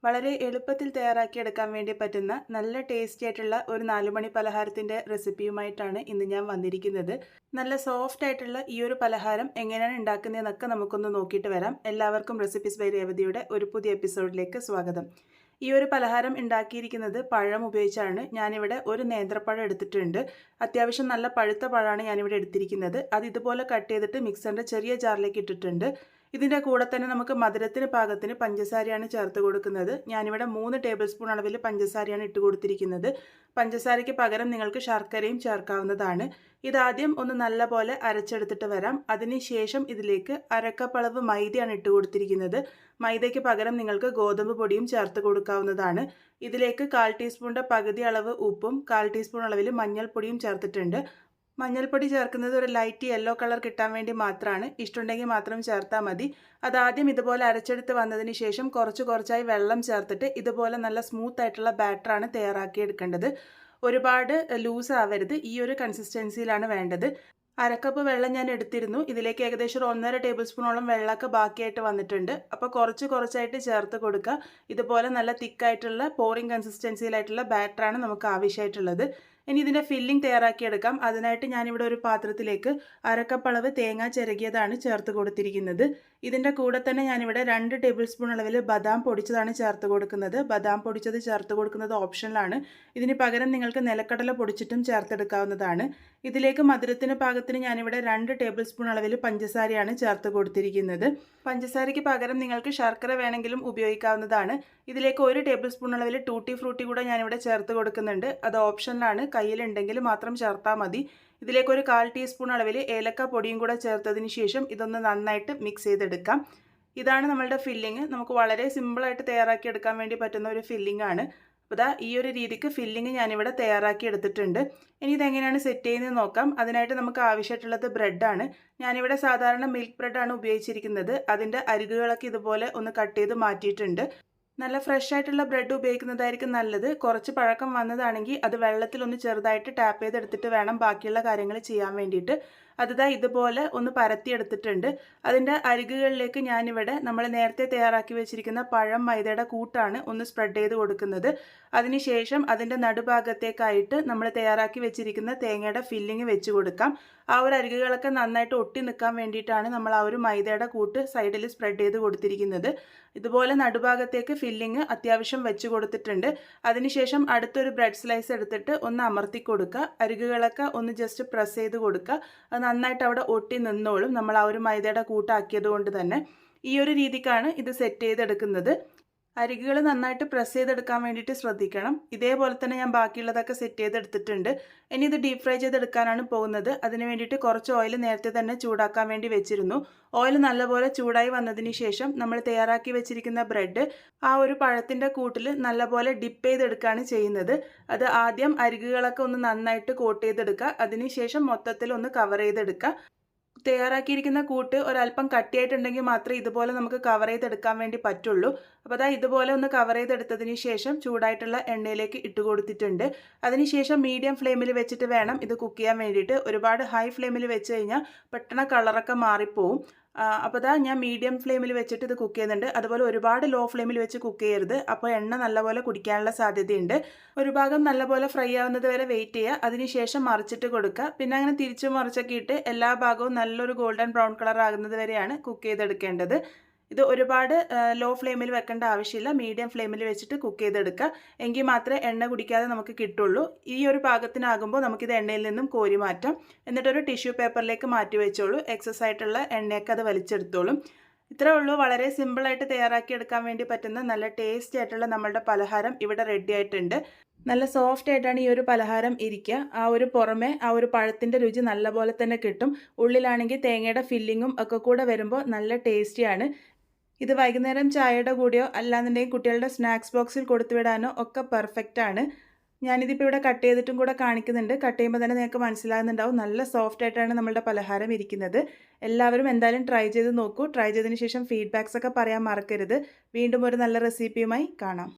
വളരെ എളുപ്പത്തിൽ തയ്യാറാക്കിയെടുക്കാൻ വേണ്ടി പറ്റുന്ന നല്ല ടേസ്റ്റി ആയിട്ടുള്ള ഒരു 4 മണി പലഹാരത്തിൻ്റെ റെസിപ്പിയുമായിട്ടാണ് ഇന്ന് ഞാൻ വന്നിരിക്കുന്നത്. നല്ല സോഫ്റ്റ് ആയിട്ടുള്ള ഈ ഒരു പലഹാരം എങ്ങനെയാണ് ഉണ്ടാക്കുന്നതെന്നൊക്കെ നമുക്കൊന്ന് നോക്കിയിട്ട് വരാം. എല്ലാവർക്കും റെസിപ്പീസ് ബൈ രേവതിയുടെ ഒരു പുതിയ എപ്പിസോഡിലേക്ക് സ്വാഗതം. ഈ ഒരു പലഹാരം ഉണ്ടാക്കിയിരിക്കുന്നത് പഴം ഉപയോഗിച്ചാണ്. ഞാനിവിടെ ഒരു നേന്ത്രപ്പഴം എടുത്തിട്ടുണ്ട്. അത്യാവശ്യം നല്ല പഴുത്ത പഴമാണ് ഞാനിവിടെ എടുത്തിരിക്കുന്നത്. അത് ഇതുപോലെ കട്ട് ചെയ്തിട്ട് മിക്സറിൻ്റെ ചെറിയ ജാറിലേക്ക് ഇട്ടിട്ടുണ്ട്. ഇതിൻ്റെ കൂടെ തന്നെ നമുക്ക് മധുരത്തിന് പാകത്തിന് പഞ്ചസാരയാണ് ചേർത്ത് കൊടുക്കുന്നത്. ഞാനിവിടെ 3 ടേബിൾ സ്പൂൺ അളവിൽ പഞ്ചസാരയാണ് ഇട്ട് കൊടുത്തിരിക്കുന്നത്. പഞ്ചസാരയ്ക്ക് പകരം നിങ്ങൾക്ക് ശർക്കരയും ചേർക്കാവുന്നതാണ്. ഇതാദ്യം ഒന്ന് നല്ലപോലെ അരച്ചെടുത്തിട്ട് വരാം. അതിനുശേഷം ഇതിലേക്ക് അരക്കപ്പളവ് മൈദയാണ് ഇട്ട് കൊടുത്തിരിക്കുന്നത്. മൈദയ്ക്ക് പകരം നിങ്ങൾക്ക് ഗോതമ്പ് പൊടിയും ചേർത്ത് കൊടുക്കാവുന്നതാണ്. ഇതിലേക്ക് 1/4 ടീസ്പൂണിൻ്റെ പകുതി അളവ് ഉപ്പും 1/4 ടീസ്പൂൺ അളവിൽ മഞ്ഞൾപ്പൊടിയും ചേർത്തിട്ടുണ്ട്. മഞ്ഞൾപ്പൊടി ചേർക്കുന്നത് ഒരു ലൈറ്റ് യെല്ലോ കളർ കിട്ടാൻ വേണ്ടി മാത്രമാണ്. ഇഷ്ടമുണ്ടെങ്കിൽ മാത്രം ചേർത്താൽ മതി. അതാദ്യം ഇതുപോലെ അരച്ചെടുത്ത് വന്നതിന് ശേഷം കുറച്ചായി വെള്ളം ചേർത്തിട്ട് ഇതുപോലെ നല്ല സ്മൂത്ത് ആയിട്ടുള്ള ബാറ്ററാണ് തയ്യാറാക്കിയെടുക്കേണ്ടത്. ഒരുപാട് ലൂസ് ആവരുത്. ഈ ഒരു കൺസിസ്റ്റൻസിയിലാണ് വേണ്ടത്. അരക്കപ്പ് വെള്ളം ഞാൻ എടുത്തിരുന്നു. ഇതിലേക്ക് ഏകദേശം ഒരു 1.5 ടേബിൾ സ്പൂണോളം വെള്ളമൊക്കെ ബാക്കിയായിട്ട് വന്നിട്ടുണ്ട്. അപ്പോൾ കുറച്ചായിട്ട് ചേർത്ത് കൊടുക്കുക. ഇതുപോലെ നല്ല തിക്കായിട്ടുള്ള പോറിംഗ് കൺസിസ്റ്റൻസിയിലായിട്ടുള്ള ബാറ്ററാണ് നമുക്ക് ആവശ്യമായിട്ടുള്ളത്. ഇനി ഇതിൻ്റെ ഫില്ലിംഗ് തയ്യാറാക്കിയെടുക്കാം. അതിനായിട്ട് ഞാനിവിടെ ഒരു പാത്രത്തിലേക്ക് അരക്കപ്പളവ് തേങ്ങ ചിരകിയതാണ് ചേർത്ത് കൊടുത്തിരിക്കുന്നത്. ഇതിൻ്റെ കൂടെ തന്നെ ഞാനിവിടെ 2 ടേബിൾ സ്പൂൺ അളവിൽ ബദാം പൊടിച്ചതാണ് ചേർത്ത് കൊടുക്കുന്നത്. ബദാം പൊടിച്ചത് ചേർത്ത് കൊടുക്കുന്നത് ഓപ്ഷണലാണ്. ഇതിന് പകരം നിങ്ങൾക്ക് നിലക്കടല പൊടിച്ചിട്ടും ചേർത്തെടുക്കാവുന്നതാണ്. ഇതിലേക്ക് മധുരത്തിന് പാകത്തിന് ഞാനിവിടെ 2 ടേബിൾ സ്പൂൺ അളവിൽ പഞ്ചസാരയാണ് ചേർത്ത് കൊടുത്തിരിക്കുന്നത്. പഞ്ചസാരയ്ക്ക് പകരം നിങ്ങൾക്ക് ശർക്കര വേണമെങ്കിലും ഉപയോഗിക്കാവുന്നതാണ്. ഇതിലേക്ക് 1 ടേബിൾ സ്പൂൺ അളവിൽ ടൂട്ടി ഫ്രൂട്ടി കൂടെ ഞാനിവിടെ ചേർത്ത് കൊടുക്കുന്നുണ്ട്. അത് ഓപ്ഷനിലാണ്. കയ്യിലുണ്ടെങ്കിൽ മാത്രം ചേർത്താൽ മതി. ഇതിലേക്ക് ഒരു 1/4 ടീസ്പൂൺ അളവിൽ ഏലക്ക പൊടിയും കൂടെ ചേർത്തതിന് ശേഷം ഇതൊന്ന് നന്നായിട്ട് മിക്സ് ചെയ്തെടുക്കാം. ഇതാണ് നമ്മളുടെ ഫില്ലിങ്. നമുക്ക് വളരെ സിമ്പിളായിട്ട് തയ്യാറാക്കി എടുക്കാൻ വേണ്ടി പറ്റുന്ന ഒരു ഫില്ലിംഗ് ആണ്. അപ്പോൾ ദാ ഈ ഒരു രീതിക്ക് ഫില്ലിങ് ഞാനിവിടെ തയ്യാറാക്കി എടുത്തിട്ടുണ്ട്. ഇനി ഇതെങ്ങനെയാണ് സെറ്റ് ചെയ്യുന്നത് നോക്കാം. അതിനായിട്ട് നമുക്ക് ആവശ്യമായിട്ടുള്ളത് ബ്രെഡാണ്. ഞാനിവിടെ സാധാരണ മിൽക്ക് ബ്രെഡാണ് ഉപയോഗിച്ചിരിക്കുന്നത്. അതിൻ്റെ അരികുകളൊക്കെ ഇതുപോലെ ഒന്ന് കട്ട് ചെയ്ത് മാറ്റിയിട്ടുണ്ട്. നല്ല ഫ്രഷ് ആയിട്ടുള്ള ബ്രെഡ് ഉപയോഗിക്കുന്നതായിരിക്കും നല്ലത്. കുറച്ച് പഴക്കം വന്നതാണെങ്കിൽ അത് വെള്ളത്തിലൊന്ന് ചെറുതായിട്ട് ടാപ്പ് ചെയ്തെടുത്തിട്ട് വേണം ബാക്കിയുള്ള കാര്യങ്ങൾ ചെയ്യാൻ വേണ്ടിയിട്ട്. അതിതാ ഇതുപോലെ ഒന്ന് പരത്തിയെടുത്തിട്ടുണ്ട്. അതിൻ്റെ അരികുകളിലേക്ക് ഞാനിവിടെ നമ്മൾ നേരത്തെ തയ്യാറാക്കി വെച്ചിരിക്കുന്ന പഴം മൈദയുടെ കൂട്ടാണ് ഒന്ന് സ്പ്രെഡ് ചെയ്ത് കൊടുക്കുന്നത്. അതിനുശേഷം അതിൻ്റെ നടുഭാഗത്തേക്കായിട്ട് നമ്മൾ തയ്യാറാക്കി വെച്ചിരിക്കുന്ന തേങ്ങയുടെ ഫില്ലിങ് വെച്ച് കൊടുക്കാം. ആ ഒരു അരികുകളൊക്കെ നന്നായിട്ട് ഒട്ടി നിൽക്കാൻ വേണ്ടിയിട്ടാണ് നമ്മൾ ആ ഒരു മൈദയുടെ കൂട്ട് സൈഡിൽ സ്പ്രെഡ് ചെയ്ത് കൊടുത്തിരിക്കുന്നത്. ഇതുപോലെ നടുഭാഗത്തേക്ക് ഫില്ലിങ് അത്യാവശ്യം വെച്ച് കൊടുത്തിട്ടുണ്ട്. അതിനുശേഷം അടുത്തൊരു ബ്രെഡ് സ്ലൈസ് എടുത്തിട്ട് ഒന്ന് അമർത്തി കൊടുക്കുക. അരികുകളൊക്കെ ഒന്ന് ജസ്റ്റ് പ്രസ് ചെയ്ത് കൊടുക്കുക. അത് നന്നായിട്ട് അവിടെ ഒട്ടി നിന്നോളും. നമ്മൾ ആ ഒരു മൈദയുടെ കൂട്ടാക്കിയത് കൊണ്ട് തന്നെ ഈ ഒരു രീതിക്കാണ് ഇത് സെറ്റ് ചെയ്തെടുക്കുന്നത്. അരികുകൾ നന്നായിട്ട് പ്രസ് ചെയ്തെടുക്കാൻ വേണ്ടിയിട്ട് ശ്രദ്ധിക്കണം. ഇതേപോലെ തന്നെ ഞാൻ ബാക്കിയുള്ളതൊക്കെ സെറ്റ് ചെയ്തെടുത്തിട്ടുണ്ട്. ഇനി ഇത് ഡീപ് ഫ്രൈ ചെയ്തെടുക്കാനാണ് പോകുന്നത്. അതിന് വേണ്ടിയിട്ട് കുറച്ച് ഓയിൽ നേരത്തെ തന്നെ ചൂടാക്കാൻ വേണ്ടി വെച്ചിരുന്നു. ഓയിൽ നല്ലപോലെ ചൂടായി വന്നതിന് ശേഷം നമ്മൾ തയ്യാറാക്കി വെച്ചിരിക്കുന്ന ബ്രെഡ് ആ ഒരു പഴത്തിൻ്റെ കൂട്ടിൽ നല്ലപോലെ ഡിപ്പ് ചെയ്തെടുക്കുകയാണ് ചെയ്യുന്നത്. അത് ആദ്യം അരികുകളൊക്കെ ഒന്ന് നന്നായിട്ട് കോട്ട് ചെയ്തെടുക്കുക. അതിനുശേഷം മൊത്തത്തിൽ ഒന്ന് കവർ ചെയ്തെടുക്കുക. തയ്യാറാക്കിയിരിക്കുന്ന കൂട്ട് ഒരല്പം കട്ടിയായിട്ടുണ്ടെങ്കിൽ മാത്രമേ ഇതുപോലെ നമുക്ക് കവർ ചെയ്തെടുക്കാൻ വേണ്ടി പറ്റുള്ളൂ. അപ്പോൾ അതാ ഇതുപോലെ ഒന്ന് കവർ ചെയ്തെടുത്തതിന് ശേഷം ചൂടായിട്ടുള്ള എണ്ണയിലേക്ക് ഇട്ട് കൊടുത്തിട്ടുണ്ട്. അതിനുശേഷം മീഡിയം ഫ്ലെയിമിൽ വെച്ചിട്ട് വേണം ഇത് കുക്ക് ചെയ്യാൻ വേണ്ടിയിട്ട്. ഒരുപാട് ഹൈ ഫ്ലെയിമിൽ വെച്ച് കഴിഞ്ഞാൽ പെട്ടെന്ന് കളറൊക്കെ മാറിപ്പോവും. അപ്പോൾ അതാ ഞാൻ മീഡിയം ഫ്ലെയിമിൽ വെച്ചിട്ട് ഇത് കുക്ക് ചെയ്യുന്നുണ്ട്. അതുപോലെ ഒരുപാട് ലോ ഫ്ലെയിമിൽ വെച്ച് കുക്ക് ചെയ്യരുത്. അപ്പോൾ എണ്ണ നല്ലപോലെ കുടിക്കാനുള്ള സാധ്യതയുണ്ട്. ഒരു ഭാഗം നല്ലപോലെ ഫ്രൈ ആവുന്നത് വരെ വെയിറ്റ് ചെയ്യുക. അതിനുശേഷം മറിച്ചിട്ട് കൊടുക്കുക. പിന്നെ അങ്ങനെ തിരിച്ചു മറിച്ചൊക്കെ ഇട്ട് എല്ലാ ഭാഗവും നല്ലൊരു ഗോൾഡൻ ബ്രൗൺ കളർ ആകുന്നത് വരെയാണ് കുക്ക് ചെയ്തെടുക്കേണ്ടത്. ഇത് ഒരുപാട് ലോ ഫ്ലെയിമിൽ വെക്കേണ്ട ആവശ്യമില്ല. മീഡിയം ഫ്ലെയിമിൽ വെച്ചിട്ട് കുക്ക് ചെയ്തെടുക്കുക. എങ്കിൽ മാത്രമേ എണ്ണ കുടിക്കാതെ നമുക്ക് കിട്ടുള്ളൂ. ഈ ഒരു പാകത്തിനാകുമ്പോൾ നമുക്കിത് എണ്ണയിൽ നിന്നും കോരി മാറ്റാം. എന്നിട്ടൊരു ടിഷ്യൂ പേപ്പറിലേക്ക് മാറ്റി വെച്ചോളൂ. എക്സസ് ആയിട്ടുള്ള എണ്ണയൊക്കെ അത് വലിച്ചെടുത്തോളും. ഇത്രേ ഉള്ളൂ. വളരെ സിമ്പിളായിട്ട് തയ്യാറാക്കിയെടുക്കാൻ വേണ്ടി പറ്റുന്ന നല്ല ടേസ്റ്റി ആയിട്ടുള്ള നമ്മളുടെ പലഹാരം ഇവിടെ റെഡി ആയിട്ടുണ്ട്. നല്ല സോഫ്റ്റ് ആയിട്ടാണ് ഈ ഒരു പലഹാരം ഇരിക്കുക. ആ ഒരു പുറമെ ആ ഒരു പഴത്തിൻ്റെ രുചി നല്ലപോലെ തന്നെ കിട്ടും. ഉള്ളിലാണെങ്കിൽ തേങ്ങയുടെ ഫില്ലിങ്ങും ഒക്കെ കൂടെ വരുമ്പോൾ നല്ല ടേസ്റ്റിയാണ്. ഇത് വൈകുന്നേരം ചായയുടെ കൂടെയോ അല്ലാന്നുണ്ടെങ്കിൽ കുട്ടികളുടെ സ്നാക്സ് ബോക്സിൽ കൊടുത്തുവിടാനോ ഒക്കെ പെർഫെക്റ്റ് ആണ്. ഞാനിതിപ്പോൾ ഇവിടെ കട്ട് ചെയ്തിട്ടും കൂടെ കാണിക്കുന്നുണ്ട്. കട്ട് ചെയ്യുമ്പോൾ തന്നെ നിങ്ങൾക്ക് മനസ്സിലാകുന്നുണ്ടാവും നല്ല സോഫ്റ്റ് ആയിട്ടാണ് നമ്മളുടെ പലഹാരം ഇരിക്കുന്നത്. എല്ലാവരും എന്തായാലും ട്രൈ ചെയ്ത് നോക്കൂ. ട്രൈ ചെയ്തതിന് ശേഷം ഫീഡ്ബാക്സ് ഒക്കെ പറയാൻ മറക്കരുത്. വീണ്ടും ഒരു നല്ല റെസിപ്പിയുമായി കാണാം.